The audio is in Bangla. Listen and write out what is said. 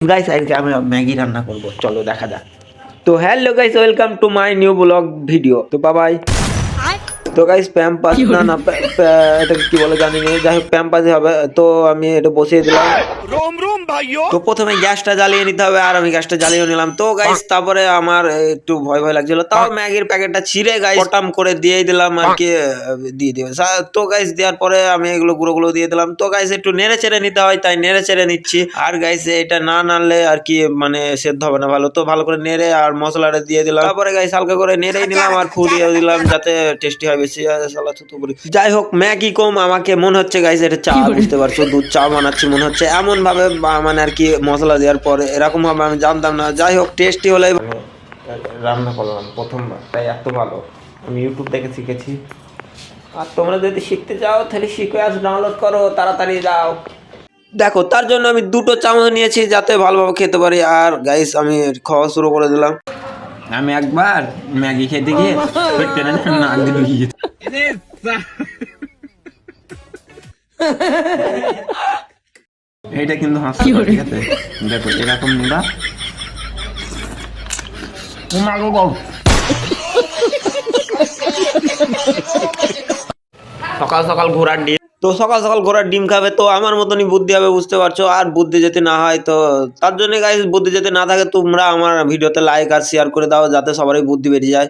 গাইস আজকে আমি ম্যাগি রান্না করব, চলো দেখা যাক। তো hello guys, welcome to my new blog video. তো বাবাই, তো গাইস প্যাম্পাস না এটাকে কি বলে জানি না, যাই হোক প্যাম্পাসই হবে। তো আমি এটা বসিয়ে দিলাম। তো প্রথমে গ্যাসটা জ্বালিয়ে নিতে হবে, আর আমি গ্যাসটা জ্বালিয়ে নিলাম। তো গাইস তারপরে আমার একটু ভয় ভয় লাগছিল, তাও ম্যাগির প্যাকেটটা ছিঁড়ে গাইস পটাম করে দিয়ে দিলাম আর কি, দিয়ে দিবে। তো গাইস দেওয়ার পরে আমি এগুলো গুঁড়োগুলো দিয়ে দিলাম। তো গাইস একটু নেড়ে চেড়ে নিতে হয়, তাই নেড়ে চেড়ে নিচ্ছি। আর গাইস এটা না নাড়লে আর কি মানে সেদ্ধ হবে না ভালো, তো ভালো করে নেড়ে আর মশলাটা দিয়ে দিলাম। তারপরে গাইস হালকা করে নেড়েই নিলাম আর ফু দিয়ে দিলাম, যাতে টেস্টি হয় বেশি। যাই হোক ম্যাগি কম আমাকে মনে হচ্ছে গাইস এটা চা, বুঝতে পারছো, দুধ চা বানাচ্ছি মনে হচ্ছে, এমন ভাবে মানে আর কি মশলা দেওয়ার পরে এরকম ভাবে আমি জানতাম না। যাই হোক টেস্টি হলে রান্না করলাম প্রথমবার, তাই এত ভালো। আমি ইউটিউব থেকে শিখেছি, আর তোমরা যদি শিখতে চাও তাহলে সিকোয়েন্স ডাউনলোড করো, তাড়াতাড়ি যাও। দেখো তার জন্য আমি 2টো চামচ নিয়েছি যাতে ভালোভাবে খেতে পারি। আর গাইস আমি খাওয়া শুরু করে দিলাম। আমি একবার ম্যাগি খেতে গিয়ে নাক দিয়ে ঢুকিয়ে গেছি। এইটা কিন্তু হাসি, ঠিক আছে? দেখো এরকম নিবা। সকাল সকাল ঘোড়ার ডিম, তো সকাল সকাল ঘোড়ার ডিম খাবে, তো আমার মতনই বুদ্ধি হবে, বুঝতে পারছো। আর বুদ্ধি যদি না হয় তো তার জন্য গাইস, বুদ্ধি যদি না থাকে তোমরা আমার ভিডিওতে লাইক আর শেয়ার করে দাও, যাতে সবারই বুদ্ধি বেরিয়ে যায়।